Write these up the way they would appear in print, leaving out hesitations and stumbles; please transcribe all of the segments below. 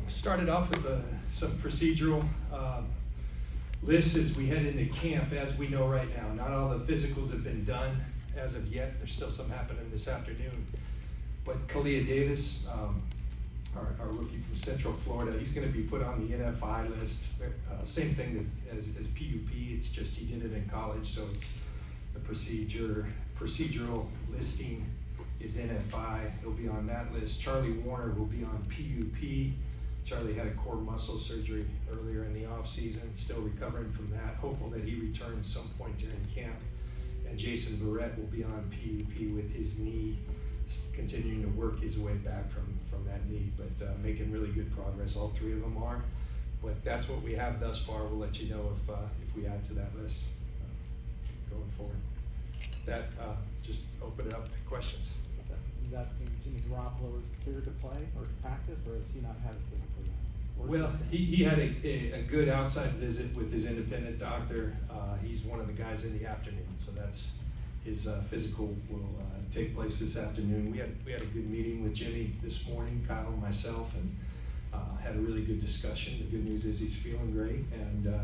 Started off with some procedural lists as we head into camp, as we know right now. Not all the physicals have been done as of yet. There's still some happening this afternoon. But Kalia Davis, our rookie from Central Florida, he's going to be put on the NFI list. Same thing as PUP, it's just he did it in college, so it's the procedural listing is NFI. He'll be on that list. Charlie Warner will be on PUP. Charlie had a core muscle surgery earlier in the off season, still recovering from that. Hopeful that he returns some point during camp. And Jason Barrett will be on PUP with his knee, continuing to work his way back from that knee, but making really good progress. All three of them are. But that's what we have thus far. We'll let you know if we add to that list going forward. That just open it up to questions. Does that mean Jimmy Garoppolo is cleared to play or to practice, or has he not had his physical yet? Well, he had a good outside visit with his independent doctor. He's one of the guys in the afternoon, so that's his physical will take place this afternoon. We had a good meeting with Jimmy this morning, Kyle and myself, and had a really good discussion. The good news is he's feeling great and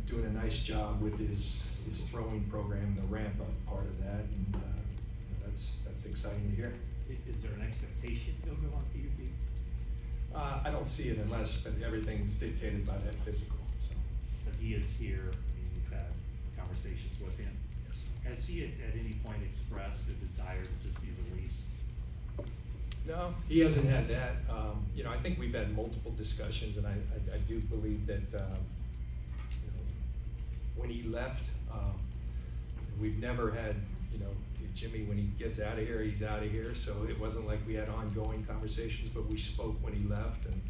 doing a nice job with his throwing program, the ramp up part of that, and that's exciting to hear. Is there an expectation he'll go on PUP? I don't see it but everything's dictated by that physical. So. But he is here, and you've had conversations with him. Yes. Has he at any point expressed a desire to just be released? No, he hasn't had that. I think we've had multiple discussions, and I do believe that when he left, we've never had, Jimmy, when he gets out of here, he's out of here. So it wasn't like we had ongoing conversations, but we spoke when he left, and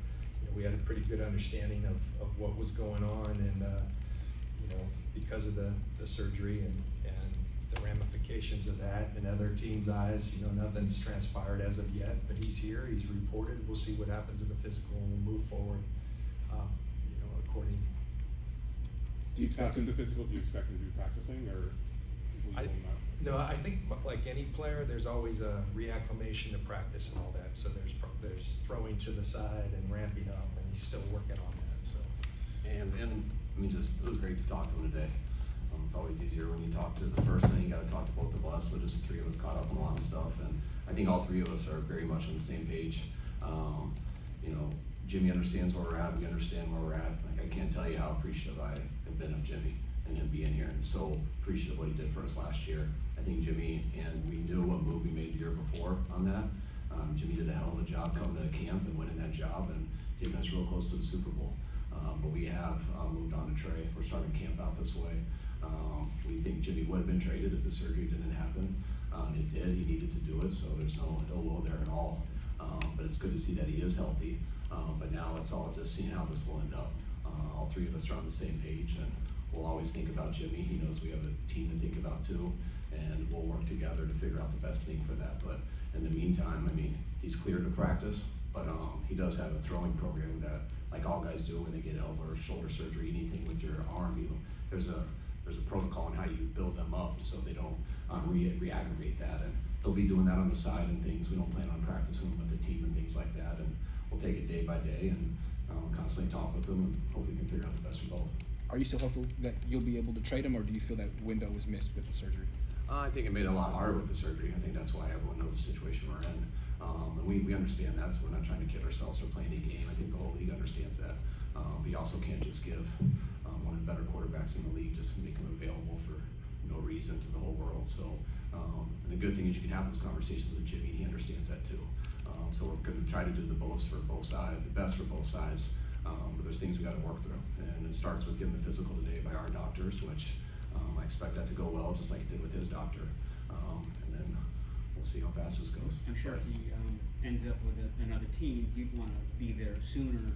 we had a pretty good understanding of what was going on, and because of the surgery and the ramifications of that in other teams' eyes, nothing's transpired as of yet. But he's here, he's reported. We'll see what happens in the physical, and we'll move forward, according. Do you expect him to physical? Do you expect him to be practicing, or will you hold him out? No, I think like any player, there's always a reacclimation to practice and all that. So there's throwing to the side and ramping up, and he's still working on that. So. And I mean, it was great to talk to him today. It's always easier when you talk to the person. You got to talk to both of us. So just the three of us caught up on a lot of stuff, and I think all three of us are very much on the same page. Jimmy understands where we're at. We understand where we're at. Like, I can't tell you how appreciative I have been of Jimmy and him being here, and so appreciative of what he did for us last year. I think Jimmy, and we knew what move we made the year before on that. Jimmy did a hell of a job coming to camp and winning that job and getting us real close to the Super Bowl. But we have moved on to Trey. We're starting camp out this way. We think Jimmy would have been traded if the surgery didn't happen. It did. He needed to do it, so there's no ill will there at all. But it's good to see that he is healthy. But now it's all just seeing how this will end up. All three of us are on the same page, and we'll always think about Jimmy. He knows we have a team to think about too, and we'll work together to figure out the best thing for that. But in the meantime, I mean, he's cleared to practice, but he does have a throwing program that, like all guys do when they get elbow or shoulder surgery, anything with your arm, there's a protocol on how you build them up so they don't re-aggravate that. And they'll be doing that on the side and things. We don't plan on practicing with the team and things like that. And we'll take it day by day and constantly talk with them and hopefully we can figure out the best for both. Are you still hopeful that you'll be able to trade him, or do you feel that window was missed with the surgery? I think it made it a lot harder with the surgery. I think that's why everyone knows the situation we're in. And we understand that, so we're not trying to kid ourselves or play any game. I think the whole league understands that. But you also can't just give one of the better quarterbacks in the league, just make him available for no reason to the whole world. So, and the good thing is you can have those conversations with Jimmy, and he understands that too. So we're going to try to do the most for both sides, the best for both sides. But there's things we got to work through, and it starts with getting the physical today by our doctors, which I expect that to go well, just like it did with his doctor. And then we'll see how fast this goes. I'm sure if he ends up with another team, he'd want to be there sooner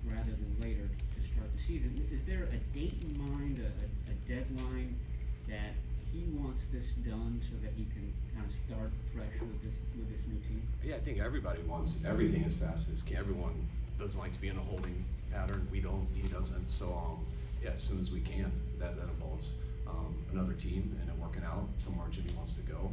rather than later to start the season. Is there a date in mind, a deadline that he wants this done so that he can kind of start fresh with this new team? Yeah, I think everybody wants everything as fast as can. Everyone doesn't like to be in a holding pattern. We don't. He doesn't. So yeah, as soon as we can. That involves another team and then working out somewhere Jimmy wants to go.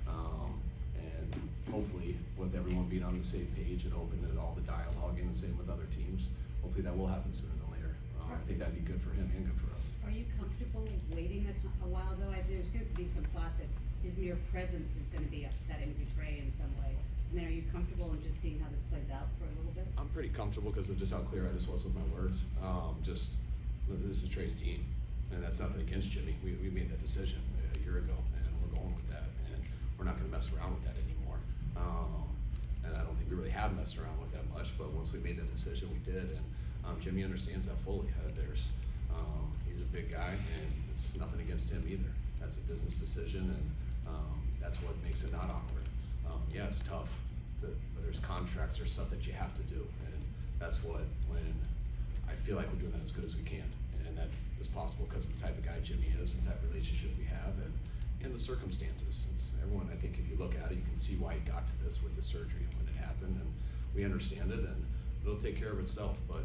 And hopefully, with everyone being on the same page and open to all the dialogue and the same with other teams, hopefully that will happen sooner than later. I think that'd be good for him and good for us. Are you comfortable waiting a while though? There seems to be some thought that his mere presence is gonna be upsetting to Trey in some way. I mean, are you comfortable in just seeing how this plays out for a little bit? I'm pretty comfortable because of just how clear I just was with my words. This is Trey's team, and that's nothing against Jimmy. We made that decision a year ago, and we're going with that, and we're not gonna mess around with that anymore. And I don't think we really have messed around with that much, but once we made that decision, we did, and Jimmy understands that fully. He's a big guy, and it's nothing against him either. That's a business decision, and that's what makes it not awkward. Yeah, it's tough, but there's contracts, there's stuff that you have to do, and that's when I feel like we're doing that as good as we can, and that is possible because of the type of guy Jimmy is, the type of relationship we have, and the circumstances. Everyone, I think if you look at it, you can see why he got to this with the surgery and when it happened, and we understand it, and it'll take care of itself, but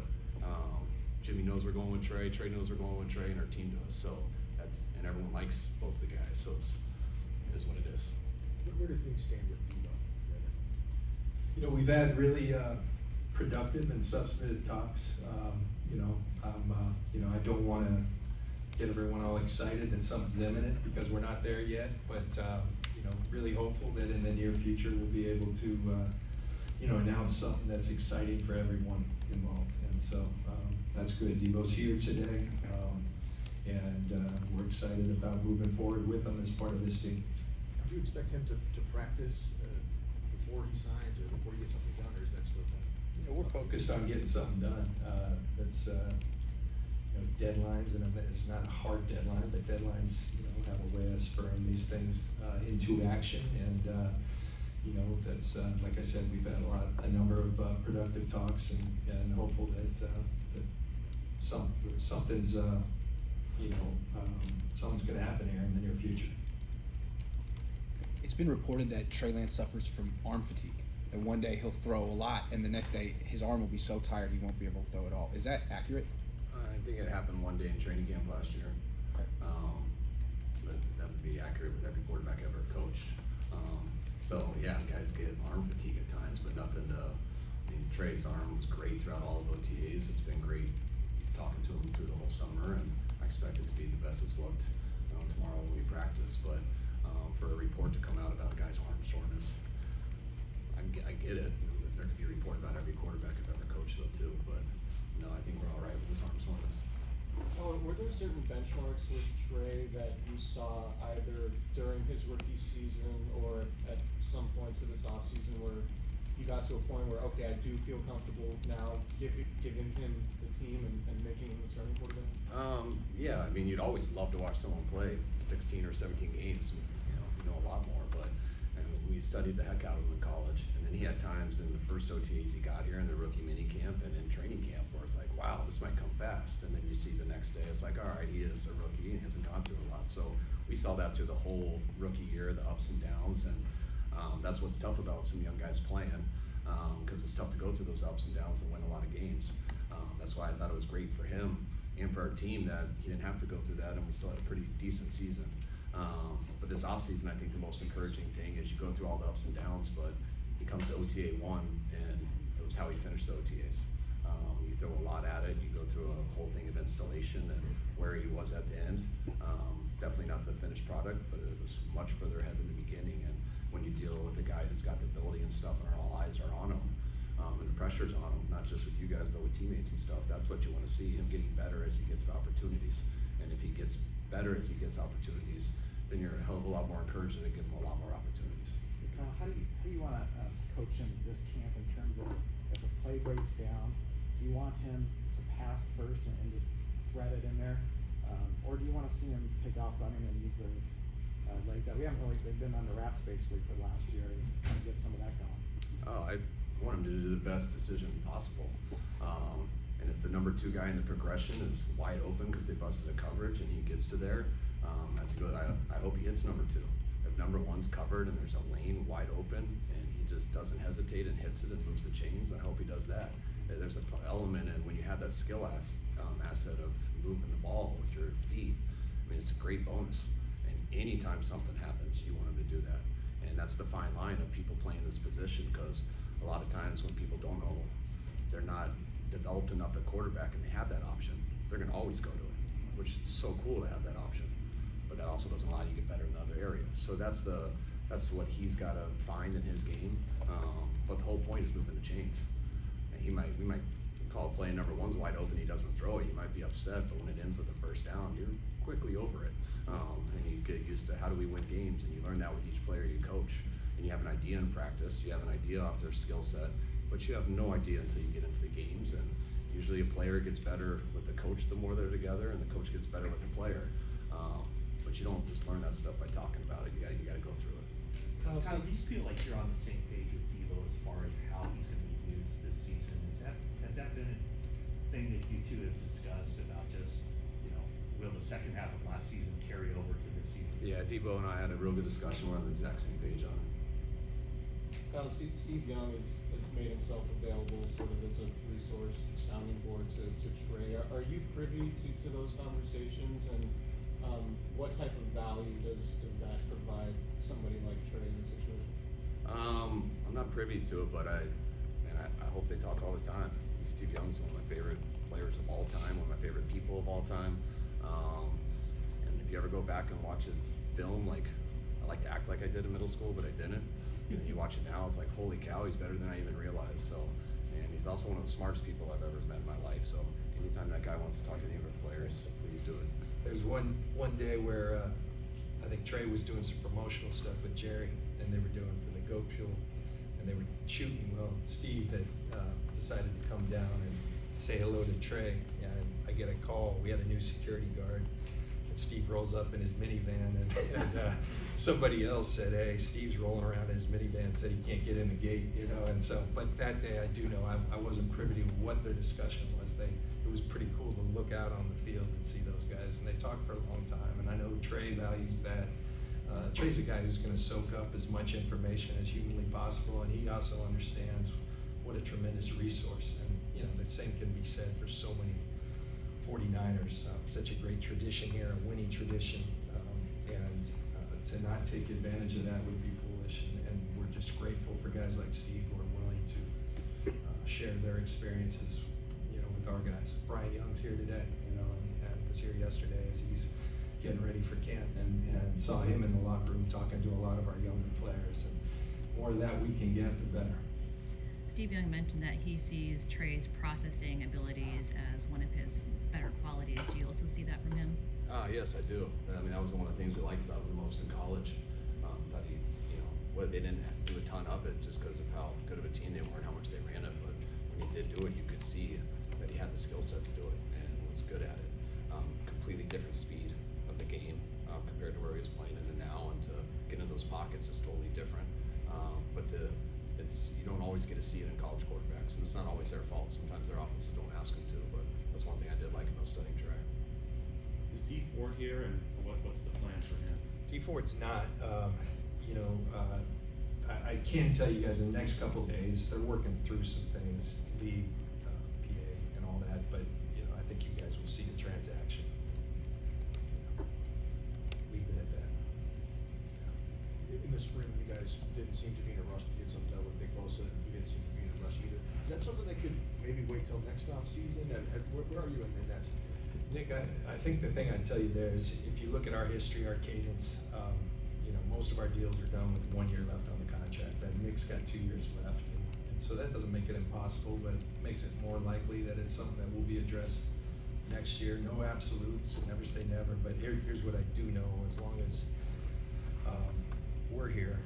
Jimmy knows we're going with Trey knows we're going with Trey, and our team does, so and everyone likes both the guys, so it is what it is. Where do things stand with Debo? You know, we've had really productive and substantive talks. I don't want to get everyone all excited that something's imminent because we're not there yet. But really hopeful that in the near future we'll be able to announce something that's exciting for everyone involved. And so that's good. Debo's here today, and we're excited about moving forward with him as part of this team. Do you expect him to practice before he signs or before he gets something done, or is that still done? We're focused on getting something done. That's deadlines, and there's not a hard deadline, but deadlines have a way of spurring these things into action. And that's like I said, we've had a number of productive talks, and hopeful that something's something's going to happen here in the near future. It's been reported that Trey Lance suffers from arm fatigue. That one day he'll throw a lot, and the next day his arm will be so tired he won't be able to throw at all. Is that accurate? I think it happened one day in training camp last year. Okay. But that would be accurate with every quarterback I ever coached. Yeah, guys get arm fatigue at times, but nothing Trey's arm was great throughout all of OTAs. It's been great talking to him through the whole summer, and I expect it to be the best it's looked tomorrow when we practice. But for a report to come out about a guy's arm soreness, I get it. There could be a report about every quarterback I've ever coached though too, but no, I think we're all right with his arm soreness. Oh, were there certain benchmarks with Trey that you saw either during his rookie season or at some points of this offseason where you got to a point where, okay, I do feel comfortable now giving him the team and making him the starting quarterback? Yeah, I mean, you'd always love to watch someone play 16 or 17 games. You know a lot more, but we studied the heck out of him in college. And then he had times in the first OTAs he got here in the rookie mini camp and in training camp where it's like, wow, this might come fast. And then you see the next day, it's like, all right, he is a rookie and he hasn't gone through a lot. So we saw that through the whole rookie year, the ups and downs. And that's what's tough about some young guys playing, because it's tough to go through those ups and downs and win a lot of games. That's why I thought it was great for him and for our team that he didn't have to go through that, and we still had a pretty decent season. But this offseason, I think the most encouraging thing is you go through all the ups and downs, but he comes to OTA 1, and it was how he finished the OTAs. You throw a lot at it, you go through a whole thing of installation and where he was at the end. Definitely not the finished product, but it was much further ahead than the beginning. And when you deal with a guy who's got the ability and stuff, and all eyes are on him, and the pressure's on him, not just with you guys, but with teammates and stuff, that's what you want to see, him getting better as he gets the opportunities. And if he gets better as he gets opportunities, then you're a hell of a lot more encouraged to give him a lot more opportunities. Kyle, how do you want to coach him this camp in terms of if a play breaks down, do you want him to pass first and just thread it in there? Or do you want to see him take off running and use those legs out? We haven't really, they've been under wraps basically for the last year and kind of get some of that going. Oh, I want him to do the best decision possible. And if the number 2 guy in the progression is wide open because they busted a coverage and he gets to there, that's good. I hope he hits number 2. If number 1's covered and there's a lane wide open and he just doesn't hesitate and hits it and moves the chains, I hope he does that. There's an element in when you have that skill asset of moving the ball with your feet. I mean, it's a great bonus. And anytime something happens, you want him to do that. And And that's the fine line of people playing this position, because a lot of times when people don't know, they're not developed enough at quarterback and they have that option, they're gonna always go to it, which is so cool to have that option. But that also doesn't allow you to get better in other areas. So that's what he's gotta find in his game. But the whole point is moving the chains. And we might call a play and number one's wide open, he doesn't throw it, you might be upset, but when it ends with a first down, you're quickly over it. And you get used to how do we win games, and you learn that with each player you coach. And you have an idea in practice, you have an idea off their skill set, but you have no idea until you get into the games. And usually a player gets better with the coach the more they're together, and the coach gets better with the player. But you don't just learn that stuff by talking about it, you gotta go through it. Kyle, do you feel like you're on the same page with Devo as far as how he's gonna be used this season? Has that been a thing that you two have discussed about just, will the second half of last season carry over to this season? Yeah, Debo and I had a real good discussion, we're on the exact same page on it. Kyle, Steve Young has made himself available sort of as a resource sounding board to Trey. Are you privy to those conversations, and what type of value does that provide somebody like Trey in this situation? I'm not privy to it, but I hope they talk all the time. Steve Young's one of my favorite players of all time, one of my favorite people of all time. And if you ever go back and watch his film, like, I like to act like I did in middle school, but I didn't. And you watch it now, it's like, holy cow, he's better than I even realized. So, and he's also one of the smartest people I've ever met in my life. So anytime that guy wants to talk to any of our players, please do it. There's one day where I think Trey was doing some promotional stuff with Jerry, and they were doing for the Goat Fuel, and they were shooting. Well, Steve had decided to come down and say hello to Trey, and I get a call. We had a new security guard, and Steve rolls up in his minivan, and somebody else said, "Hey, Steve's rolling around in his minivan, said he can't get in the gate," And so, but that day I do know I wasn't privy to what their discussion was. It was pretty cool to look out on the field and see those guys, and they talked for a long time. And I know Trey values that. Trey's a guy who's going to soak up as much information as humanly possible, and he also understands what a tremendous resource. And the same can be said for so many 49ers. Such a great tradition here, a winning tradition, and to not take advantage of that would be foolish. And we're just grateful for guys like Steve who are willing to share their experiences, with our guys. Brian Young's here today, and was here yesterday as he's getting ready for camp, and saw him in the locker room talking to a lot of our younger players. And the more of that we can get, the better. Steve Young mentioned that he sees Trey's processing abilities as one of his better qualities. Do you also see that from him? Yes, I do. I mean, that was one of the things we liked about him the most in college. Thought he, they didn't do a ton of it just because of how good of a team they were and how much they ran it. But when he did do it, you could see that he had the skill set to do it and was good at it. Completely different speed of the game compared to where he was playing in it now, and to get into those pockets is totally different. But you don't always get to see it in college quarterbacks, and it's not always their fault. Sometimes their offenses don't ask them to, but that's one thing I did like about studying Trey. Is D Ford here, and what's the plan for him? D Ford's not. I can tell you guys in the next couple of days they're working through some things, league, PA, and all that. But I think you guys will see the transaction. Leave it at that. In the spring, you guys didn't seem to be in a rush to get something done with Nick Bosa, and you didn't seem to be in a rush either. Is that something that could maybe wait till next off season? Where are you in that? Nick, I think the thing I'd tell you there is if you look at our history, our cadence, most of our deals are done with 1 year left on the contract. And Nick's got 2 years left, and so that doesn't make it impossible, but it makes it more likely that it's something that will be addressed next year. No absolutes, never say never, but here's what I do know: as long as we're here,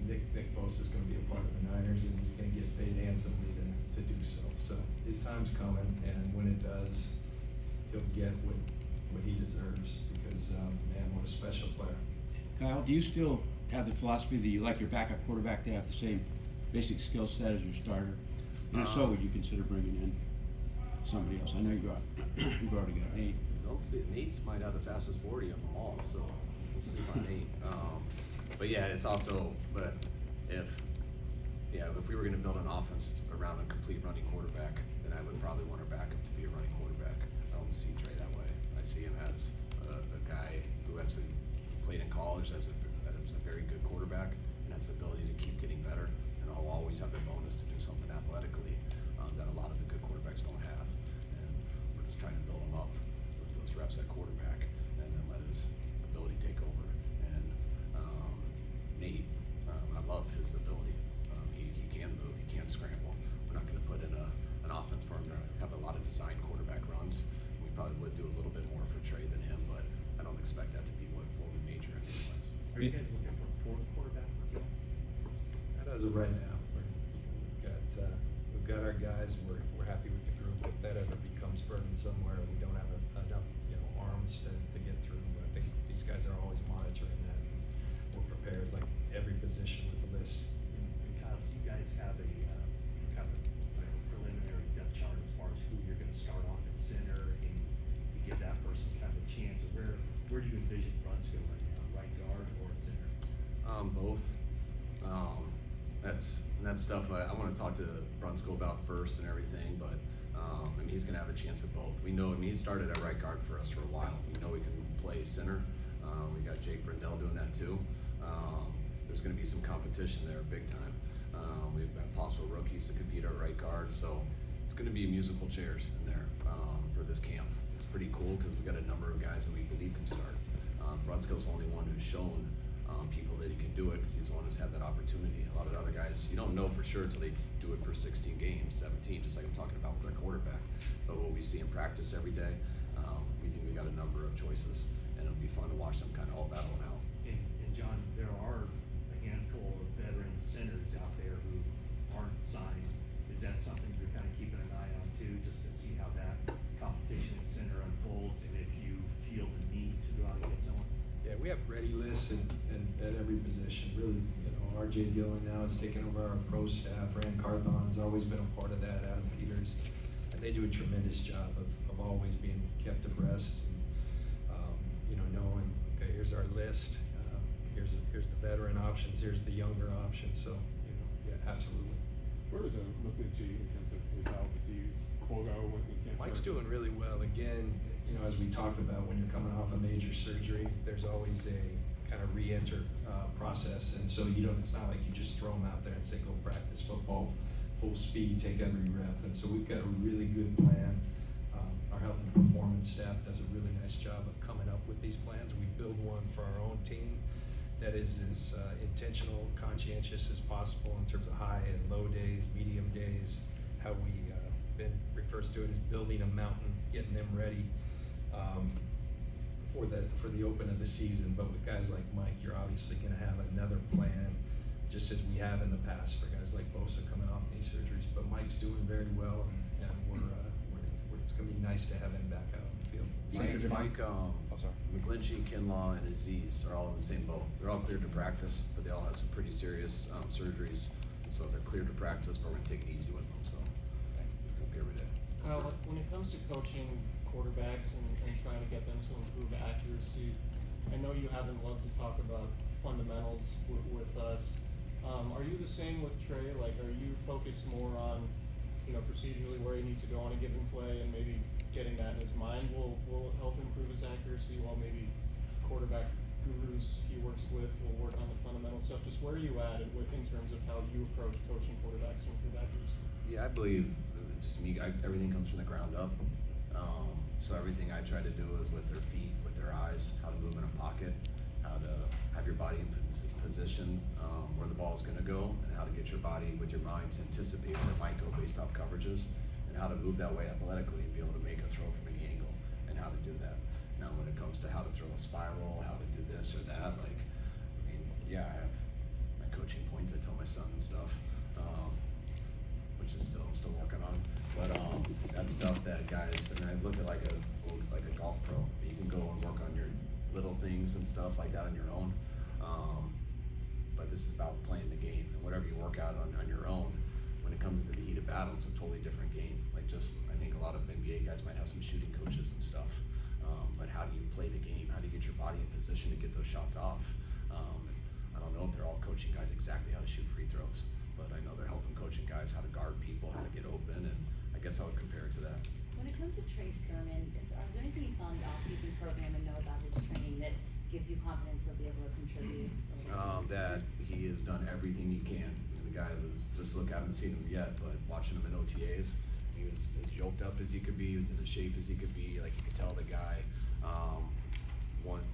Nick Bosa is going to be a part of the Niners, and he's going to get paid handsomely to do so. So his time's coming, and when it does, he'll get what he deserves, because man, what a special player. Kyle, do you still have the philosophy that you like your backup quarterback to have the same basic skill set as your starter? And if so, would you consider bringing in somebody else? I know you've already got Nate. Don't see it. Nate's might have the fastest 40 of them all, so we'll see about Nate. But yeah, it's also, but if we were going to build an offense around a complete running quarterback, then I would probably want our backup to be a running quarterback. I don't see Trey that way. I see him as a guy who actually played in college as a very good quarterback, that's the ability to keep getting better, and I'll always have the bonus to do something athletically that a lot of the good quarterbacks don't have. And we're just trying to build him up with those reps at quarterback, and then let his ability take over. And Nate, I love his ability. He can move, he can scramble. We're not going to put in an offense for him to have a lot of design quarterback runs. We probably would do a little bit more for Trey than him, but I don't expect that to be what we major in anyways. Are you guys looking for a fourth quarterback? Not as of right now. We've got our guys, we're happy with the group. If that ever becomes burdensome where we don't have enough, arms to get through, I think these guys are always monitoring that. We're prepared, like every position with the list. And Kyle, do you guys have a kind of a preliminary depth chart as far as who you're gonna start off at center and to give that person kind of a chance of where do you envision Brunskill right now, right guard or at center? Both. That's stuff I want to talk to Brunskill about first and everything, but he's going to have a chance at both. We know he started at right guard for us for a while. We know he can play center. We got Jake Brindell doing that too. There's going to be some competition there big time. We've got possible rookies to compete at right guard, so it's going to be musical chairs in there for this camp. It's pretty cool because we've got a number of guys that we believe can start. Brunskill's the only one who's shown people that he can do it because he's the one who's had that opportunity. A lot of the other guys, you don't know for sure until they do it for 16 games, 17, just like I'm talking about with our quarterback. But what we see in practice every day, we think we got a number of choices, and it'll be fun to watch them kind of all battle it out. And John, there are a handful of veteran centers out there who aren't signed. Is that something you're kind of keeping an eye on too, just to see how that competition at center unfolds, and if you feel the need to go out and get someone? Yeah, we have ready lists and at every position. Really, RJ Gillen now is taking over our pro staff. Rand Carbon's always been a part of that. Adam Peters, and they do a tremendous job of always being kept abreast. And, knowing, okay, here's our list. Here's the veteran options. Here's the younger options. So, yeah, absolutely. Where is Muklichi in terms of his health? Is he full go when he can't? Mike's doing really well. Again, as we talked about, when you're coming off a major surgery, there's always a kind of re-enter process, and so it's not like you just throw them out there and say go practice football full speed, take every rep. And so we've got a really good plan. Our health and performance staff does a really nice job of coming up with these plans. We build one for our own team that is as intentional, conscientious as possible in terms of high and low days, medium days. How we refers to it as building a mountain, getting them ready for the open of the season. But with guys like Mike, you're obviously going to have another plan, just as we have in the past for guys like Bosa coming off knee surgeries. But Mike's doing very well, and it's going to be nice to have him back out on the field. Mike, McGlinchey, Kinlaw, and Aziz are all in the same boat. They're all cleared to practice, but they all have some pretty serious surgeries. So they're cleared to practice, but we're going to take it easy with them. So we'll be every day. Kyle, when it comes to coaching quarterbacks and trying to get them to improve accuracy, I know you haven't loved to talk about fundamentals with us. Are you the same with Trey? Like, are you focused more on, procedurally where he needs to go on a given play, and maybe getting that in his mind will help improve his accuracy, while maybe quarterback gurus he works with will work on the fundamental stuff? Just where are you at in terms of how you approach coaching quarterbacks to improve accuracy? Yeah, I believe just me. Everything comes from the ground up. So everything I try to do is with their feet, with their eyes, how to move in a pocket, how to have your body in position where the ball is going to go, and how to get your body with your mind to anticipate where it might go based off coverages, and how to move that way athletically and be able to make a throw from any angle, and how to do that. Now, when it comes to how to throw a spiral, how to do this or that, I have my coaching points I tell my son and stuff, which is I'm still working on. But that's stuff that guys, and I look at like a golf pro. You can go and work on your little things and stuff like that on your own. But this is about playing the game, and whatever you work out on your own, when it comes to the heat of battle, it's a totally different game. I think a lot of NBA guys might have some shooting coaches and stuff, but how do you play the game? How do you get your body in position to get those shots off? I don't know if they're all coaching guys exactly how to shoot free throws, but I know they're helping coaching guys how to guard people, how to get open, and I guess I would compare it to that. When it comes to Trey Sermon, is there anything you saw in the off-season program and know about his training that gives you confidence he'll be able to contribute? That he has done everything he can. The guy was, just look, I haven't seen him yet, but watching him in OTAs, he was as yoked up as he could be, he was in as shape as he could be. Like, you could tell the guy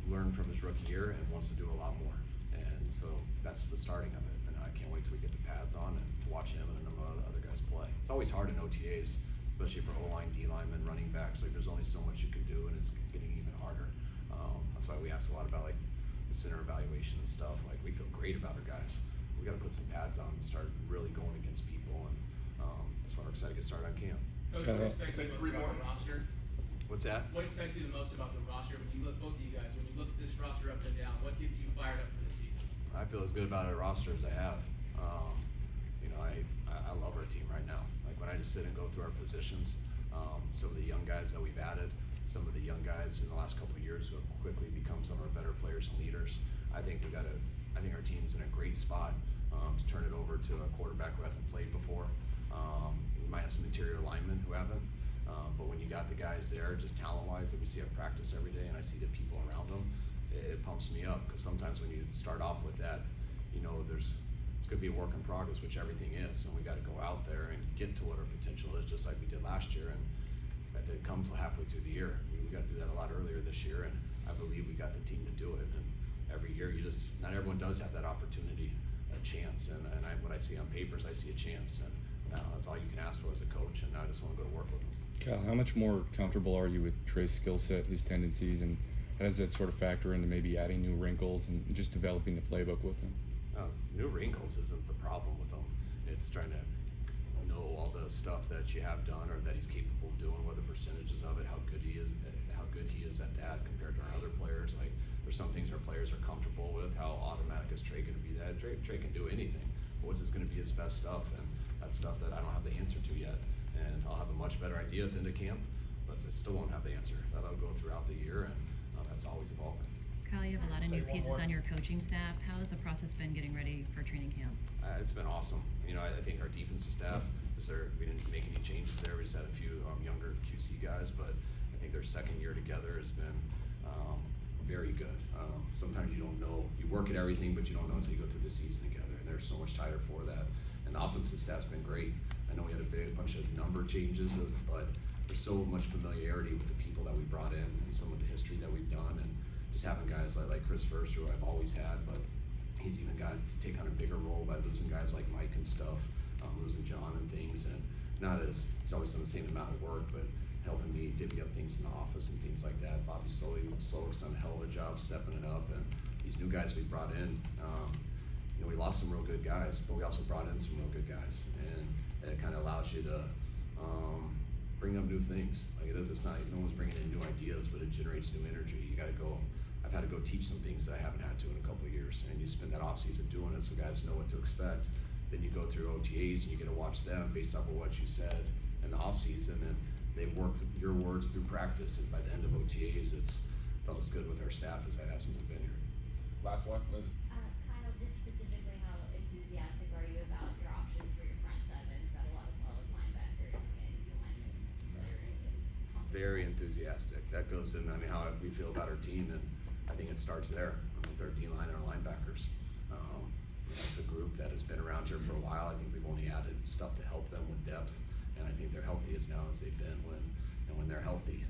learned from his rookie year and wants to do a lot more. And so that's the starting of it. And I can't wait till we get the pads on and to watch him and a number of other guys play. It's always hard in OTAs, especially for O-line, D-linemen, running backs. Like, there's only so much you can do, and it's getting even harder. That's why we ask a lot about, like, the center evaluation and stuff. Like, we feel great about our guys. We got to put some pads on and start really going against people, and that's why we're excited to get started on camp. Coach, what excites you most about the roster? What's that? What excites you the most about the roster? When you look, both of you guys, when you look at this roster up and down, what gets you fired up for the season? I feel as good about our roster as I have. You know, I love our team right now. Like, when I just sit and go through our positions, some of the young guys that we've added, some of the young guys in the last couple of years who have quickly become some of our better players and leaders. I think our team's in a great spot to turn it over to a quarterback who hasn't played before. We might have some interior linemen who haven't, but when you got the guys there, just talent-wise, that we see at practice every day, and I see the people around them, it pumps me up, because sometimes when you start off with that, you know, it's gonna be a work in progress, which everything is, and we gotta go out there and get to what our potential is, just like we did last year, and that didn't come till halfway through the year. We gotta do that a lot earlier this year, and I believe we got the team to do it, and every year not everyone does have that opportunity, a chance, and when I see on papers, I see a chance, and now that's all you can ask for as a coach, and now I just wanna go to work with them. Cal, how much more comfortable are you with Trey's skill set, his tendencies, and how does that sort of factor into maybe adding new wrinkles and just developing the playbook with him? New wrinkles isn't the problem with him. It's trying to know all the stuff that you have done or that he's capable of doing, what the percentages of it, how good he is at that compared to our other players. Like, there's some things our players are comfortable with. How automatic is Trey going to be that? Trey can do anything. But what's going to be his best stuff? And that's stuff that I don't have the answer to yet. And I'll have a much better idea at the end of camp, but I still won't have the answer. That'll go throughout the year, and that's always evolving. Kyle, you have a lot of new pieces on your coaching staff. How has the process been getting ready for training camp? It's been awesome. You know, I think our defensive staff we didn't make any changes there. We just had a few younger QC guys, but I think their second year together has been very good. Sometimes you don't know, you work at everything, but you don't know until you go through the season together, and they're so much tighter for that. And the offensive staff's been great. I know we had a bunch of number changes, but there's so much familiarity with the people that we brought in and some of the history that we've done, and just having guys like Chris First, who I've always had, but he's even got to take on a bigger role by losing guys like Mike and stuff, losing John and things, and he's always done the same amount of work, but helping me divvy up things in the office and things like that. Bobby Slowick's done a hell of a job stepping it up, and these new guys we brought in, you know, we lost some real good guys, but we also brought in some real good guys, and it kind of allows you to bring up new things. Like, it's not, no one's bringing in new ideas, but it generates new energy. I've had to go teach some things that I haven't had to in a couple of years, and you spend that off season doing it so guys know what to expect. Then you go through OTAs and you get to watch them based off of what you said in the off season, and they work your words through practice, and by the end of OTAs, felt as good with our staff as I have since I've been here. Last one, Liz. Kyle, just specifically, how enthusiastic are you about your options for your front seven? You've got a lot of solid linebackers and linemen that are Very enthusiastic. That goes in, how we feel about our team, and I think it starts there with our D-line and our linebackers. It's a group that has been around here for a while. I think we've only added stuff to help them with depth, and I think they're healthy as now as they've been. When they're healthy,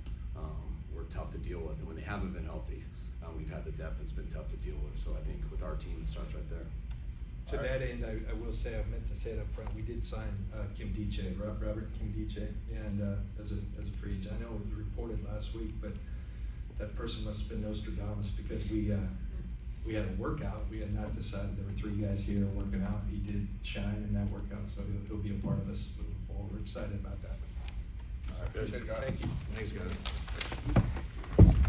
we're tough to deal with, and when they haven't been healthy, we've had the depth that's been tough to deal with. So I think with our team, it starts right there. To that end, I will say, I meant to say it up front, we did sign Kim Diche, Robert Kim Diche, and as a free agent. I know it was reported last week, but that person must have been Nostradamus, because we had a workout. We had not decided. There were 3 guys here working out. He did shine in that workout, so he'll be a part of us moving forward. We're excited about that. All right, appreciate it, guys. Thank you. Thanks, guys.